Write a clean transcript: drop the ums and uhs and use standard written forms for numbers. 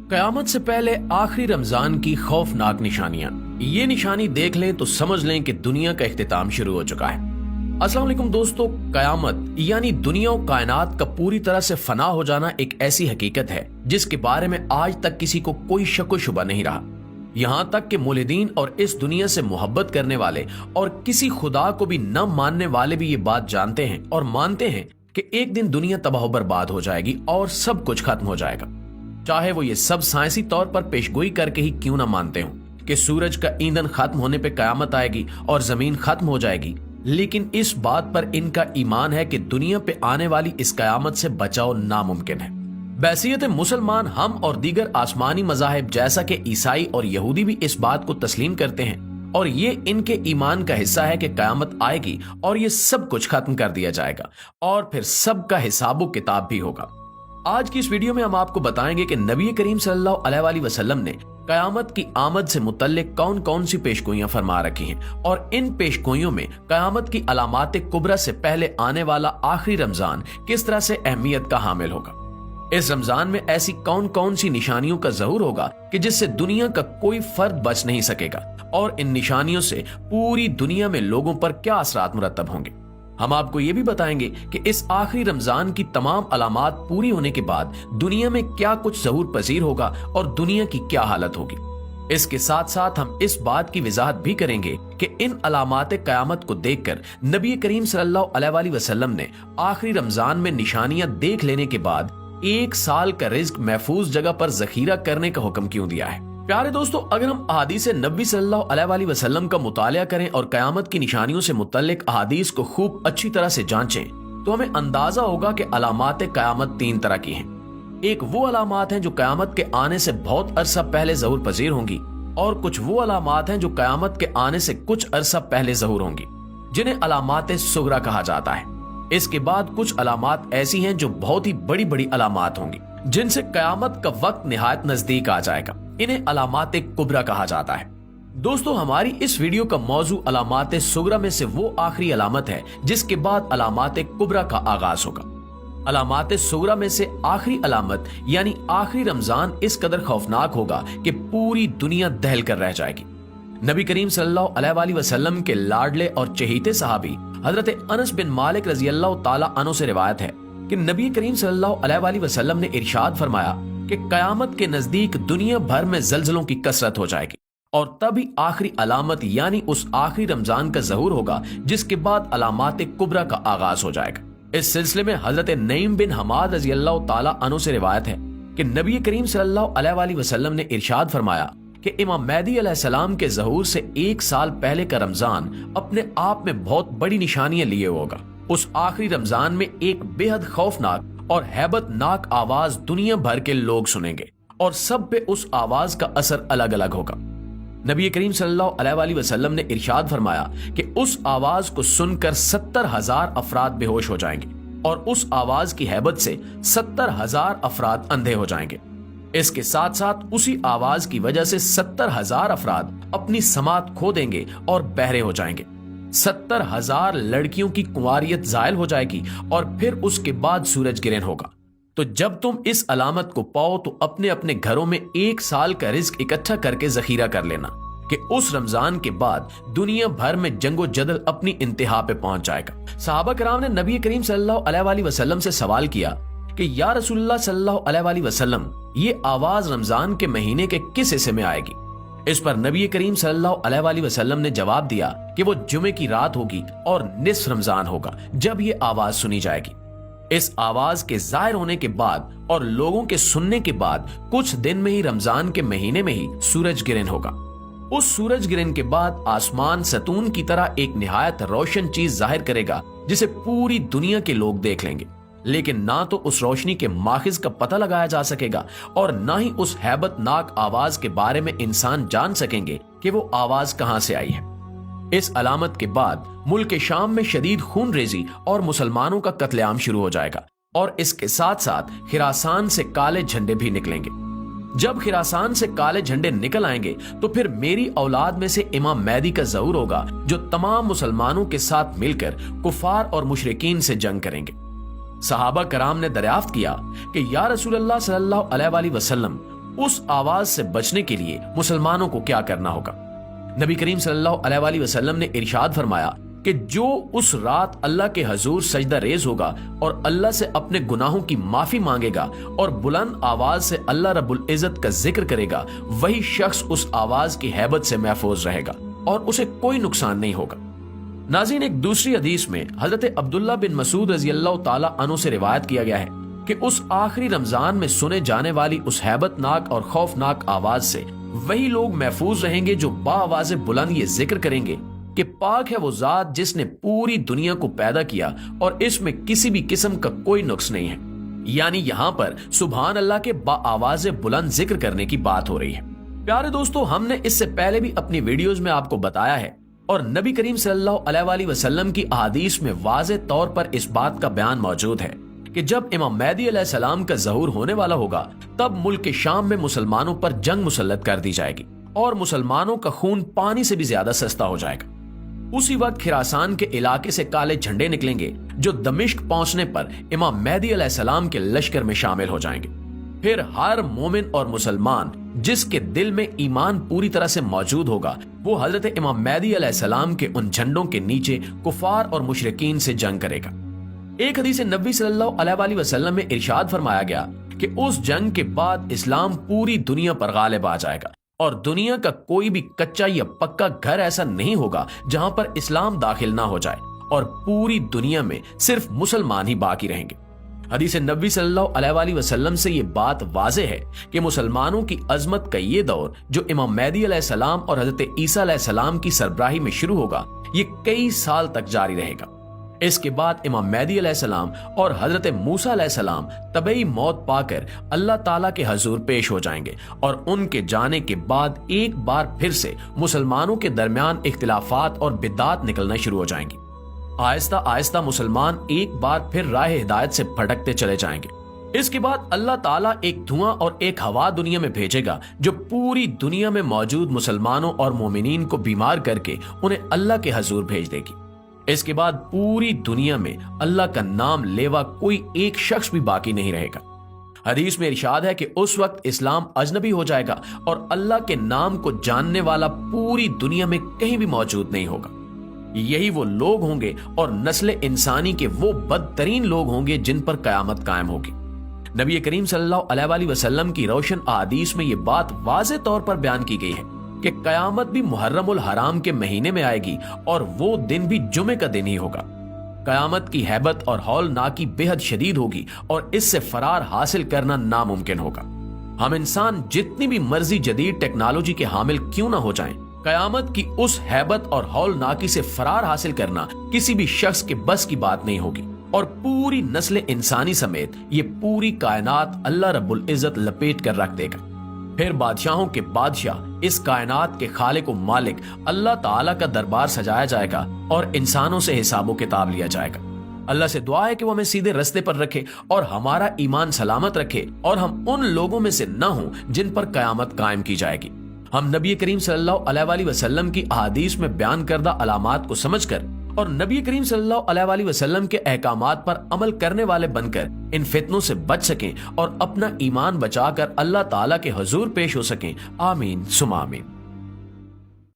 क़यामत से पहले आखिरी रमजान की खौफनाक निशानियां। ये निशानी देख लें तो समझ लें कि दुनिया का इख्तिताम शुरू हो चुका है। अस्सलाम वालेकुम दोस्तों, क़यामत यानी दुनिया और कायनात का पूरी तरह से फना हो जाना एक ऐसी हकीकत है जिसके बारे में आज तक किसी को कोई शक व शुबा नहीं रहा। यहाँ तक कि मुल्हिदीन और इस दुनिया से मोहब्बत करने वाले और किसी खुदा को भी न मानने वाले भी ये बात जानते हैं और मानते हैं कि एक दिन दुनिया तबाह बर्बाद हो जाएगी और सब कुछ खत्म हो जाएगा। चाहे वो ये सब साइंसी तौर पर पेशगोई करके ही क्यों ना मानते हो कि सूरज का ईंधन खत्म होने पे कयामत आएगी और जमीन खत्म हो जाएगी, लेकिन इस बात पर इनका ईमान है कि दुनिया पे आने वाली इस कयामत से बचाव नामुमकिन है। बैसियत मुसलमान हम और दीगर आसमानी मज़ाहिब जैसा कि ईसाई और यहूदी भी इस बात को तस्लीम करते हैं और ये इनके ईमान का हिस्सा है कि कयामत आएगी और ये सब कुछ खत्म कर दिया जाएगा और फिर सबका हिसाब किताब भी होगा। आज की इस वीडियो में हम आपको बताएंगे कि नबी करीम सल्लल्लाहु अलैहि वसल्लम ने कयामत की आमद से मुतल्लिक कौन कौन सी पेशगोइयां फरमा रखी हैं और इन पेशगोइयों में कयामत की अलामात कुबरा से पहले आने वाला आखिरी रमजान किस तरह से अहमियत का हामिल होगा। इस रमजान में ऐसी कौन कौन सी निशानियों का ज़हूर होगा कि जिससे दुनिया का कोई फर्द बच नहीं सकेगा और इन निशानियों से पूरी दुनिया में लोगों पर क्या असरात मुरतब होंगे। हम आपको ये भी बताएंगे कि इस आखिरी रमजान की तमाम अलामात पूरी होने के बाद दुनिया में क्या कुछ ज़हूर पजीर होगा और दुनिया की क्या हालत होगी। इसके साथ साथ हम इस बात की वजाहत भी करेंगे कि इन अलामात क़यामत को देखकर नबी करीम सल्लल्लाहु अलैहि वसल्लम ने आखिरी रमजान में निशानियां देख लेने के बाद एक साल का रिज्क महफूज जगह पर जखीरा करने का हुक्म क्यों दिया है। प्यारे दोस्तों, अगर हम अहादीस नबी सल्लल्लाहु अलैहि वसल्लम का मुतालिया करें और कयामत की निशानियों से मुतल्लिक अहादीस को खूब अच्छी तरह से जांचें तो हमें अंदाजा होगा कि अलामात क़यामत तीन तरह की हैं। एक वो अलामात हैं जो कयामत के आने से बहुत अरसा पहले ज़हूर पजीर होंगी और कुछ वो अलामात हैं जो कयामत के आने से कुछ अरसा पहले ज़हूर होंगी, जिन्हें अलामात सुगरा कहा जाता है। इसके बाद कुछ अलामात ऐसी हैं जो बहुत ही बड़ी बड़ी अलामात होंगी जिनसे कयामत का वक्त निहायत नजदीक आ जाएगा। इन्हें अलामात कुबरा कहा जाता है। दोस्तों, हमारी इस वीडियो का मौजू अलामात सुगरा में से वो आखिरी अलामत है जिसके बाद अलामात कुबरा का आगाज होगा। अलामात सुगरा में से आखिरी अलामत यानी आखिरी रमजान इस कदर खौफनाक होगा कि पूरी दुनिया दहल कर रह जाएगी। नबी करीम सल्लल्लाहु अलैहि वसल्लम के लाडले और चहीते सहाबी हजरत अनस बिन मालिक रजी अल्लाह ताला अन्हु से रिवायत है कि नबी करीम सल्लल्लाहु अलैहि वसल्लम ने इरशाद फरमाया कि कयामत के नजदीक दुनिया भर में जल्जलों की कसरत हो जाएगी और तभी आखिरी अलामत यानी उस आखिरी रमजान का ज़हूर होगा जिसके बाद अलामात कुबरा का आगाज हो जाएगा। इस सिलसिले में हजरत नईम बिन हमाद रजी अल्लाह ताला अन्हु से रिवायत है कि नबी करीम सल्लल्लाहु अलैहि वसल्लम ने इरशाद फरमाया कि इमाम मेहदी अलैहिस्सलाम के ज़हूर से एक साल पहले का रमजान अपने आप में बहुत बड़ी निशानियां लिए होगा। उस आखिरी रमजान में एक बेहद खौफनाक और हैबतनाक आवाज दुनिया भर के लोग सुनेंगे और सब पे उस आवाज का असर अलग अलग होगा। नबी करीम सल्लल्लाहु अलैहि वसल्लम ने इरशाद फरमाया कि उस आवाज को सुनकर 70,000 अफराद बेहोश हो जाएंगे और उस आवाज की हैबत से 70,000 अफराद अंधे हो जाएंगे। इसके साथ साथ उसी आवाज की वजह से 70,000 अफराद अपनी समात खो देंगे और बहरे हो जाएंगे। 70,000 लड़कियों की कुंवारियत जायल हो जाएगी और फिर उसके बाद सूरज गिरन होगा। तो जब तुम इस अलामत को पाओ तो अपने अपने घरों में एक साल का रिज्क इकट्ठा करके जखीरा कर लेना कि उस रमजान के बाद दुनिया भर में जंगो जदल अपनी इंतहा पे पहुंच जाएगा। सहाबा कराम ने नबी करीम सल्लल्लाहु अलैहि वसल्लम से सवाल किया कि या रसूलुल्लाह सल्लल्लाहु अलैहि वसल्लम, ये आवाज रमजान के महीने के किस हिस्से में आएगी। इस पर नबी करीम सल्लल्लाहु अलैहि वसल्लम ने जवाब दिया कि वो जुमे की रात होगी और निस्फ रमजान होगा जब ये आवाज सुनी जाएगी। इस आवाज के जाहिर होने के बाद और लोगों के सुनने के बाद कुछ दिन में ही रमजान के महीने में ही सूरज गिरन होगा। उस सूरज गिरन के बाद आसमान सतून की तरह एक निहायत रोशन चीज जाहिर करेगा जिसे पूरी दुनिया के लोग देख लेंगे, लेकिन ना तो उस रोशनी के माखिज का पता लगाया जा सकेगा और ना ही उस हैबतनाक आवाज के बारे में इंसान जान सकेंगे कि वो आवाज कहां से आई है। इस अलामत के बाद मुल्क शाम में शदीद खून रेजी और मुसलमानों का कत्लेआम शुरू हो जाएगा और इसके साथ साथ खिरासान से काले झंडे भी निकलेंगे। जब खिरासान से काले झंडे निकल आएंगे तो फिर मेरी औलाद में से इमाम मेहदी का ज़हूर होगा जो तमाम मुसलमानों के साथ मिलकर कुफार और मुशरिकीन से जंग करेंगे। सहाबा कराम ने दरियाफ्त किया कि या रसूलल्लाह सल्लल्लाहु अलैहि वसल्लम, उस आवाज से बचने के लिए मुसलमानों को क्या करना होगा। नबी करीम सल्लल्लाहु अलैहि वसल्लम ने इरशाद फरमाया कि जो उस रात अल्लाह के हजूर सजदा रेज होगा और अल्लाह से अपने गुनाहों की माफी मांगेगा और बुलंद आवाज से अल्लाह रब्बुल इज्जत का जिक्र करेगा, वही शख्स उस आवाज की हैबत से महफूज रहेगा और उसे कोई नुकसान नहीं होगा। नाज़रीन, एक दूसरी हदीस में हजरत अब्दुल्ला बिन मसूद रज़ी अल्लाह ताला अन्हु से रिवायत किया गया है कि उस आखिरी रमजान में सुने जाने वाली उस हैबतनाक और खौफनाक आवाज से वही लोग महफूज रहेंगे जो बाआवाज़ बुलंद ये जिक्र करेंगे कि पाक है वो जात जिसने पूरी दुनिया को पैदा किया और इसमें किसी भी किस्म का कोई नुक्स नहीं है। यानी यहाँ पर सुभान अल्लाह के बाआवाज़ बुलंद जिक्र करने की बात हो रही है। प्यारे दोस्तों, हमने इससे पहले भी अपनी वीडियोस में आपको बताया है और नबी करीम सल्लल्लाहु अलैहि वसल्लम की अहादीस में वाज़े तौर पर इस बात का बयान मौजूद है कि जब इमाम महदी अलैहिस्सलाम का ज़हूर होने वाला होगा तब मुल्क शाम में मुसलमानों पर जंग मुसल्लत कर दी जाएगी और मुसलमानों का खून पानी से भी ज्यादा सस्ता हो जाएगा। उसी वक्त खिरासान के इलाके से काले झंडे निकलेंगे जो दमिश्क पहुंचने पर इमाम महदी अलैहिस्सलाम के लश्कर में शामिल हो जाएंगे। फिर हर मोमिन और मुसलमान जिसके दिल में ईमान पूरी तरह से मौजूद होगा वो हजरत इमाम महदी अलैहिस्सलाम के उन झंडों के नीचे कुफार और मुशरिकीन से जंग करेगा। एक हदीस नबी सल्लल्लाहु अलैहि वसल्लम में इरशाद फरमाया गया कि उस जंग के बाद इस्लाम पूरी दुनिया पर गालिब आ जाएगा और दुनिया का कोई भी कच्चा या पक्का घर ऐसा नहीं होगा जहां पर इस्लाम दाखिल ना हो जाए और पूरी दुनिया में सिर्फ मुसलमान ही बाकी रहेंगे। हदीस नबी सल्लल्लाहु अलैहि वसल्लम से ये बात वाज़े है कि मुसलमानों की अजमत का ये दौर जो इमाम महदी अलैहिस्सलाम और हजरत ईसा अलैहिस्सलाम की सरबराही में शुरू होगा ये कई साल तक जारी रहेगा। इसके बाद इमाम महदी अलैहिस्सलाम और हजरत मूसा अलैहिस्सलाम तबई मौत पाकर अल्लाह ताला के हजूर पेश हो जाएंगे और उनके जाने के बाद एक बार फिर से मुसलमानों के दरमियान इख्तिलाफात और बिदात निकलना शुरू हो जाएंगी। आहिस्ता आहिस्ता मुसलमान एक बार फिर राह हिदायत से भटकते चले जाएंगे। इसके बाद अल्लाह ताला एक धुआं और एक हवा दुनिया में भेजेगा जो पूरी दुनिया में मौजूद मुसलमानों और मोमिनीन को बीमार करके उन्हें अल्लाह के हजूर भेज देगी। इसके बाद पूरी दुनिया में अल्लाह का नाम लेवा कोई एक शख्स भी बाकी नहीं रहेगा। हदीस में इरशाद है कि उस वक्त इस्लाम अजनबी हो जाएगा और अल्लाह के नाम को जानने वाला पूरी दुनिया में कहीं भी मौजूद नहीं होगा। यही वो लोग होंगे और नस्ल इंसानी के वो बदतरीन लोग होंगे जिन पर कयामत कायम होगी। नबी करीम सल्लल्लाहु अलैहि वसल्लम की रोशन अहादीस में ये बात वाज़े तौर पर बयान की गई है कि कयामत भी मुहर्रमुल हराम के महीने में आएगी और वो दिन भी जुमे का दिन ही होगा। कयामत की हैबत और हौलनाकी बेहद शदीद होगी और इससे फरार हासिल करना नामुमकिन होगा। हम इंसान जितनी भी मर्जी जदीद टेक्नोलॉजी के हामिल क्यों ना हो जाएं, कयामत की उस हैबत और हौलनाकी से फरार हासिल करना किसी भी शख्स के बस की बात नहीं होगी और पूरी नस्ल इंसानी समेत ये पूरी कायनात अल्लाह रब्बुल इज्जत लपेट कर रख देगा। फिर बादशाहों के बादशाह इस कायनात के खालिक व मालिक अल्लाह ताला का दरबार सजाया जाएगा और इंसानों से हिसाबो किताब लिया जाएगा। अल्लाह से दुआ है कि वो हमें सीधे रास्ते पर रखे और हमारा ईमान सलामत रखे और हम उन लोगों में से न हों जिन पर कयामत कायम की जाएगी। हम नबी करीम सल्लल्लाहु अलैहि वसल्लम की अहादीस में बयान करदा अलामात को समझकर और नबी करीम सल्लल्लाहु अलैहि वसल्लम के अहकामात पर अमल करने वाले बनकर इन फितनों से बच सकें और अपना ईमान बचाकर अल्लाह ताला के हुजूर पेश हो सकें। आमीन सुमा आमीन।